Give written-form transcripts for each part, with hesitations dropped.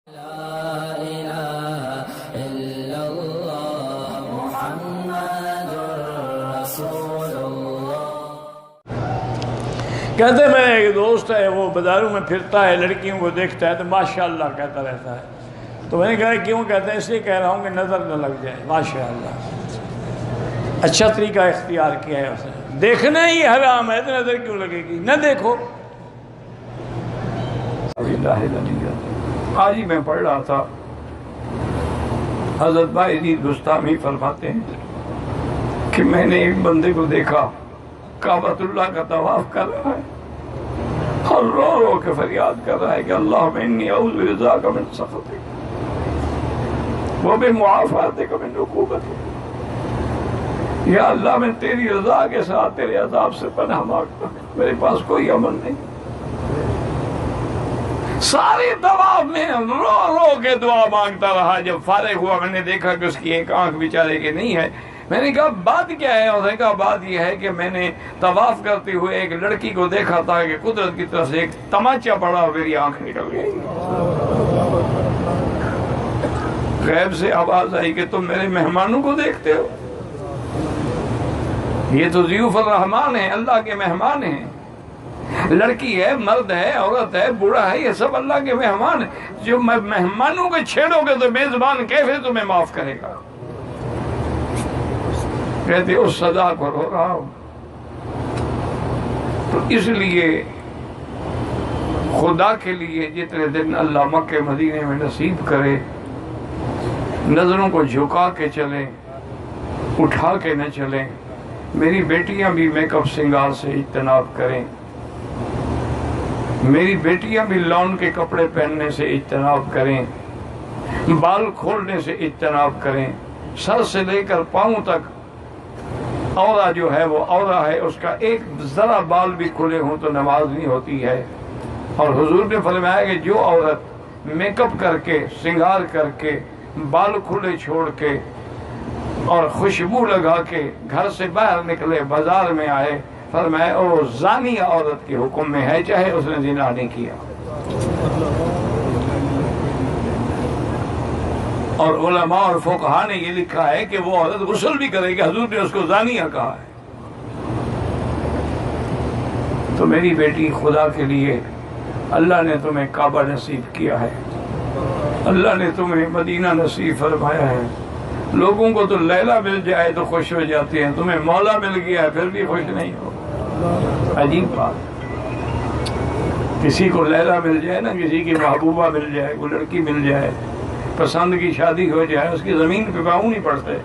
کہتے ہیں میرا ایک دوست ہے، وہ بازاروں میں پھرتا ہے، لڑکیوں کو دیکھتا ہے تو ماشاءاللہ کہتا رہتا ہے۔ تو میں نے کہا کیوں کہتا ہے؟ اس لیے کہہ رہا ہوں کہ نظر نہ لگ جائے۔ ماشاءاللہ اچھا طریقہ اختیار کیا ہے اس نے۔ دیکھنا ہی حرام ہے تو نظر کیوں لگے گی؟ نہ دیکھو۔ آج ہی میں پڑھ رہا تھا، حضرت بایزید بستامی فرماتے ہیں کہ میں نے ایک بندے کو دیکھا کعبۃ اللہ کا طواف کر رہا ہے اور رو رو کے فریاد کر رہا ہے کہ اللہم انی اعوذ برضاک من سخطک وبمعافاتک من عقوبتک۔ یا اللہ میں تیری رضا کے ساتھ تیرے عذاب سے پناہ مانگتا ہوں، میرے پاس کوئی عمل نہیں۔ ساری طواف میں رو رو کے دعا مانگتا رہا۔ جب فارغ ہوا میں نے دیکھا کہ اس کی ایک آنکھ بیچارے کی نہیں ہے۔ میں نے کہا بات کیا ہے؟ اس نے کہا بات یہ ہے کہ میں نے طواف کرتے ہوئے ایک لڑکی کو دیکھا تھا کہ قدرت کی طرف سے ایک تماچا پڑا اور میری آنکھ نکل گئی۔ غیب سے آواز آئی کہ تم میرے مہمانوں کو دیکھتے ہو؟ یہ تو ضیوف الرحمان ہیں، اللہ کے مہمان ہیں۔ لڑکی ہے، مرد ہے، عورت ہے، بوڑھا ہے، یہ سب اللہ کے مہمان ہیں۔ جو مہمانوں کو چھیڑو گے تو میزبان کیسے تمہیں معاف کرے گا؟ کہتے اس صدا کو رو رہا ہوں۔ تو اس لیے خدا کے لیے جتنے دن اللہ مکہ مدینے میں نصیب کرے، نظروں کو جھکا کے چلیں، اٹھا کے نہ چلیں۔ میری بیٹیاں بھی میک اپ سنگار سے اجتناب کریں، میری بیٹیاں بھی لون کے کپڑے پہننے سے اجتناب کریں، بال کھولنے سے اجتناب کریں۔ سر سے لے کر پاؤں تک عورہ جو ہے وہ عورہ ہے، اس کا ایک ذرا بال بھی کھلے ہوں تو نماز نہیں ہوتی ہے۔ اور حضور نے فرمایا کہ جو عورت میک اپ کر کے، سنگار کر کے، بال کھلے چھوڑ کے اور خوشبو لگا کے گھر سے باہر نکلے، بازار میں آئے، فرمایا وہ زانی عورت کے حکم میں ہے، چاہے اس نے زنا نہیں کیا۔ اور علماء اور فقہاء نے یہ لکھا ہے کہ وہ عورت غسل بھی کرے گی، حضور نے اس کو زانیہ کہا ہے۔ تو میری بیٹی، خدا کے لیے اللہ نے تمہیں کعبہ نصیب کیا ہے، اللہ نے تمہیں مدینہ نصیب فرمایا ہے۔ لوگوں کو تو لیلا مل جائے تو خوش ہو جاتے ہیں، تمہیں مولا مل گیا ہے پھر بھی خوش نہیں ہو۔ عجیب بات، کسی کو لیلا مل جائے نا، کسی کی محبوبہ مل جائے، کوئی لڑکی مل جائے، پسند کی شادی ہو جائے، اس کی زمین پہ پاؤں نہیں پڑتے۔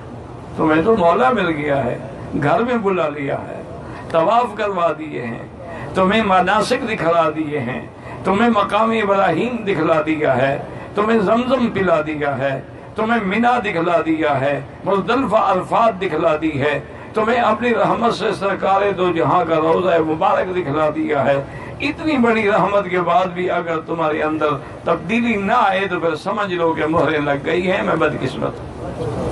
تمہیں تو مولا مل گیا ہے، گھر میں بلا لیا ہے، طواف کروا دیے ہیں، تمہیں مناسک دکھلا دیے ہیں، تمہیں مقام ابراہیم دکھلا دیا ہے، تمہیں زمزم پلا دیا ہے، تمہیں مینا دکھلا دیا ہے، مزدلفہ عرفات دکھلا دی ہے، تمہیں اپنی رحمت سے سرکار دو جہاں کا روضہ مبارک دکھلا دیا ہے۔ اتنی بڑی رحمت کے بعد بھی اگر تمہارے اندر تبدیلی نہ آئے تو پھر سمجھ لو کہ مہریں لگ گئی ہیں، میں بدقسمت ہوں۔